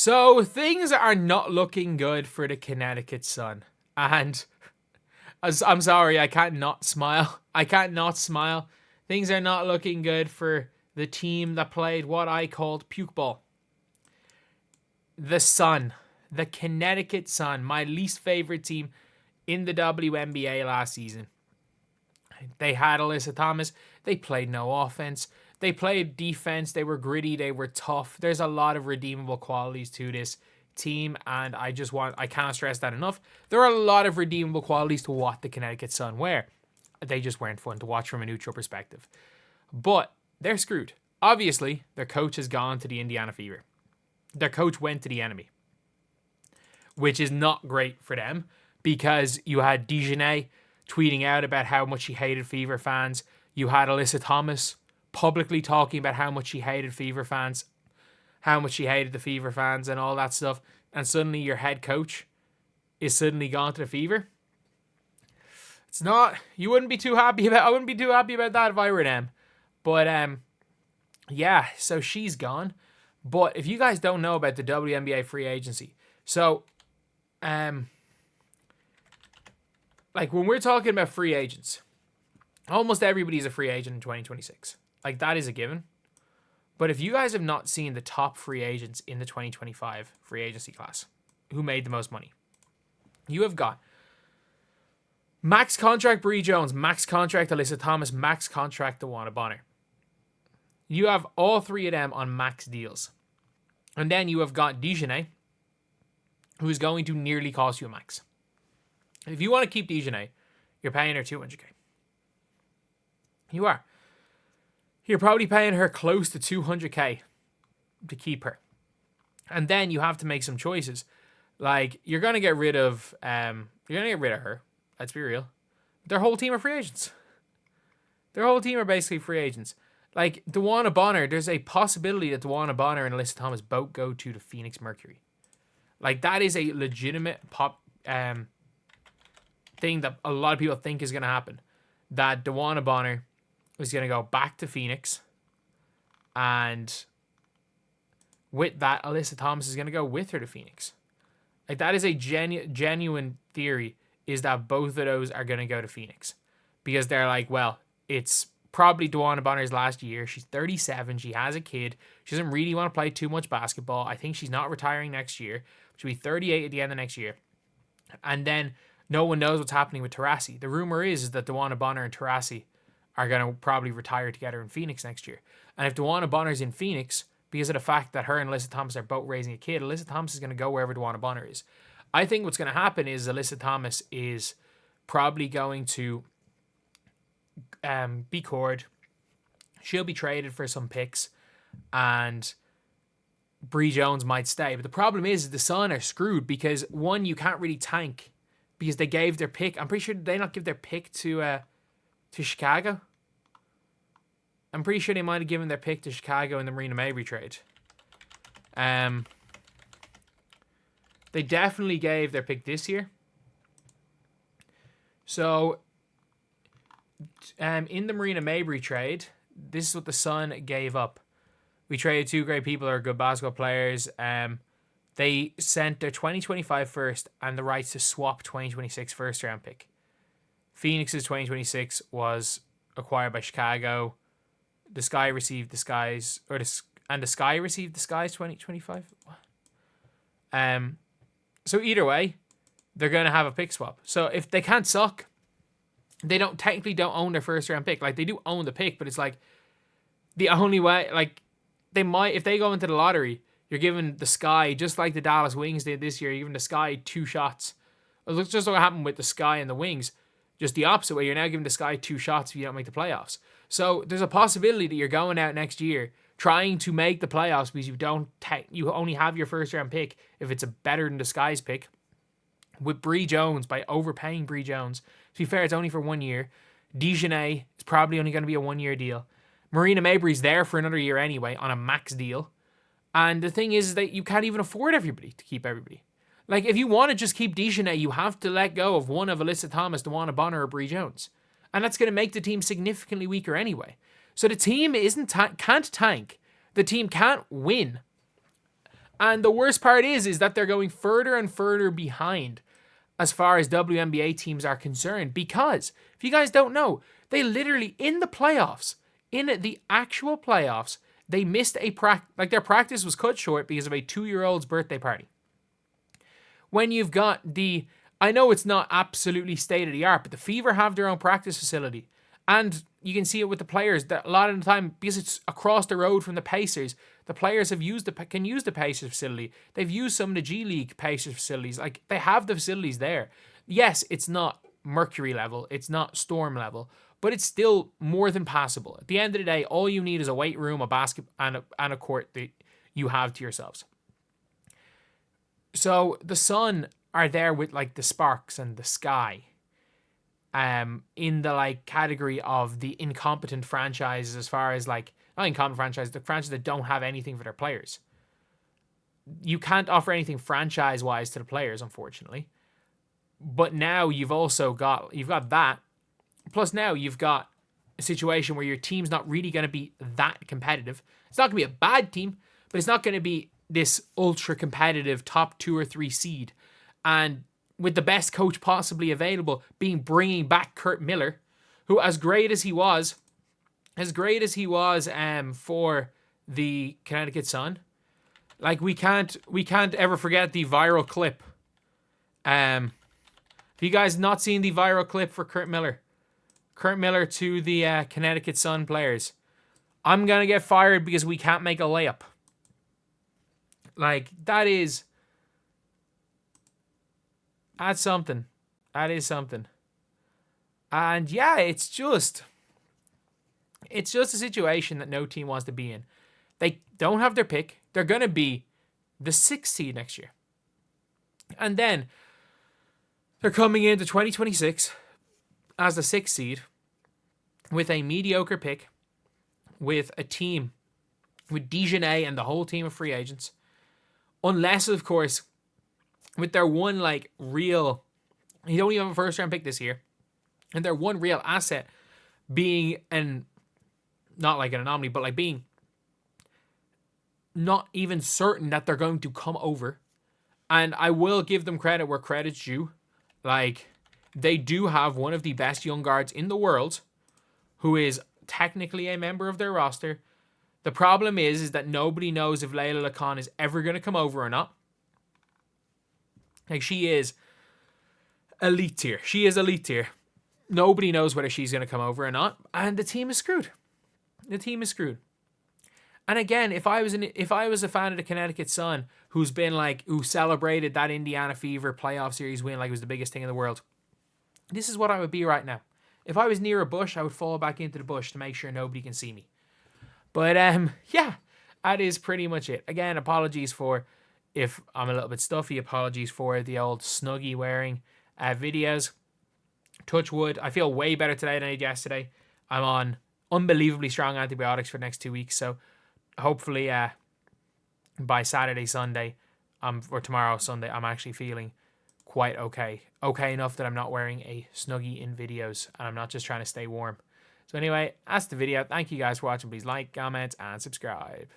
So things are not looking good for the Connecticut Sun. And I'm sorry, I can't not smile. I can't not smile. Things are not looking good for the team that played what I called puke ball. The Sun. The Connecticut Sun. My least favorite team in the WNBA last season. They had Alyssa Thomas. They played no offense. They played defense. They were gritty. They were tough. There's a lot of redeemable qualities to this team, and I can't stress that enough. There are a lot of redeemable qualities to what the Connecticut Sun wear. They just weren't fun to watch from a neutral perspective. But they're screwed. Obviously, their coach has gone to the Indiana Fever. Their coach went to the enemy, which is not great for them because you had Dejanay tweeting out about how much he hated Fever fans. You had Alyssa Thomas publicly talking about how much she hated Fever fans, how much she hated the Fever fans and all that stuff. And suddenly your head coach is suddenly gone to the Fever. It's not, I wouldn't be too happy about that if I were them. But yeah, so she's gone. But if you guys don't know about the WNBA free agency, so like when we're talking about free agents, almost everybody's a free agent in 2026. Like that is a given. But if you guys have not seen the top free agents in the 2025 free agency class, who made the most money, you have got max contract Bree Jones, max contract Alyssa Thomas, max contract DeWanna Bonner. You have all three of them on max deals. And then you have got Dejanay, who is going to nearly cost you a max. If you want to keep Dejanay, you're paying her $200K. You are. You're probably paying her close to $200K to keep her. And then you have to make some choices. Like, you're going to get rid of her. Let's be real. Their whole team are free agents. Their whole team are basically free agents. Like, DeWanna Bonner, there's a possibility that DeWanna Bonner and Alyssa Thomas both go to the Phoenix Mercury. Like, that is a legitimate thing that a lot of people think is going to happen. That DeWanna Bonner is going to go back to Phoenix. And with that, Alyssa Thomas is going to go with her to Phoenix. Like, that is a genuine theory, is that both of those are going to go to Phoenix. Because they're like, well, it's probably DeWanna Bonner's last year. She's 37. She has a kid. She doesn't really want to play too much basketball. I think she's not retiring next year. She'll be 38 at the end of next year. And then no one knows what's happening with Taurasi. The rumor is that DeWanna Bonner and Taurasi are going to probably retire together in Phoenix next year. And if DeWanna Bonner's in Phoenix, because of the fact that her and Alyssa Thomas are both raising a kid, Alyssa Thomas is going to go wherever DeWanna Bonner is. I think what's going to happen is Alyssa Thomas is probably going to be cored. She'll be traded for some picks, and Bree Jones might stay. But the problem is the Sun are screwed because, one, you can't really tank because they gave their pick. I'm pretty sure they not give their pick to Chicago. I'm pretty sure they might have given their pick to Chicago in the Breanna Mabry trade. They definitely gave their pick this year. So, in the Breanna Mabry trade, this is what the Sun gave up. We traded two great people who are good basketball players. They sent their 2025 first and the rights to swap 2026 first round pick. Phoenix's 2026 was acquired by Chicago. The Sky received the Sky's, and the Sky received the Sky's 2025. So either way, they're going to have a pick swap. So if they can't suck, they technically don't own their first round pick. Like, they do own the pick, but it's like the only way, like, they might, if they go into the lottery, you're giving the Sky, just like the Dallas Wings did this year, you're giving the Sky 2 shots. It looks just what happened with the Sky and the Wings. Just the opposite way, you're now giving the Sky 2 shots if you don't make the playoffs. So there's a possibility that you're going out next year trying to make the playoffs because you only have your first round pick if it's better than the Sky's pick. With Bree Jones, by overpaying Bree Jones, to be fair, it's only for 1 year. Dejanay is probably only going to be a 1 year deal. Breanna Mabry's there for another year anyway on a max deal. And the thing is that you can't even afford everybody to keep everybody. Like, if you want to just keep Dejanay, you have to let go of one of Alyssa Thomas, DeWanna Bonner, or Bree Jones. And that's going to make the team significantly weaker anyway. So the team can't tank. The team can't win And the worst part is that they're going further and further behind as far as WNBA teams are concerned. Because, if you guys don't know, they literally, in the playoffs, in the actual playoffs, they missed a practice. Like, their practice was cut short because of a 2-year-old's birthday party. When you've got I know it's not absolutely state-of-the-art, but the Fever have their own practice facility. And you can see it with the players that a lot of the time, because it's across the road from the Pacers, the players can use the Pacers facility. They've used some of the G League Pacers facilities. Like, they have the facilities there. Yes, it's not Mercury level. It's not Storm level. But it's still more than passable. At the end of the day, all you need is a weight room, a basket, and a court that you have to yourselves. So the Sun are there with, like, the Sparks and the Sky. In the, like, category of the incompetent franchises, as far as, like, not incompetent franchises, the franchises that don't have anything for their players. You can't offer anything franchise-wise to the players, unfortunately. But now you've got that. Plus now you've got a situation where your team's not really going to be that competitive. It's not going to be a bad team, but it's not going to be this ultra competitive top 2 or 3 seed. And with the best coach possibly available bringing back Curt Miller, who, as great as he was for the Connecticut Sun, like, we can't ever forget the viral clip. Have you guys not seen the viral clip for Curt Miller to the Connecticut Sun players? I'm gonna get fired because we can't make a layup. Like, that's something. That is something. And yeah, it's just a situation that no team wants to be in. They don't have their pick. They're going to be the 6th seed next year. And then they're coming into 2026 as the 6th seed with a mediocre pick, with a team with Dejanay and the whole team of free agents. Unless, of course, with their one, like, real... You don't even have a first-round pick this year. And their one real asset being not like an anomaly, but like being not even certain that they're going to come over. And I will give them credit where credit's due. Like, they do have one of the best young guards in the world who is technically a member of their roster. The problem is that nobody knows if Layla Lacan is ever going to come over or not. Like, she is elite tier. Nobody knows whether she's going to come over or not. And the team is screwed. And again, if I was a fan of the Connecticut Sun who celebrated that Indiana Fever playoff series win like it was the biggest thing in the world, this is what I would be right now. If I was near a bush, I would fall back into the bush to make sure nobody can see me. But yeah, that is pretty much it. Again, apologies for if I'm a little bit stuffy. Apologies for the old Snuggie wearing videos. Touch wood. I feel way better today than I did yesterday. I'm on unbelievably strong antibiotics for the next 2 weeks. So hopefully by Saturday, Sunday, or tomorrow, Sunday, I'm actually feeling quite okay. Okay enough that I'm not wearing a Snuggie in videos and I'm not just trying to stay warm. So anyway, that's the video. Thank you guys for watching. Please like, comment, and subscribe.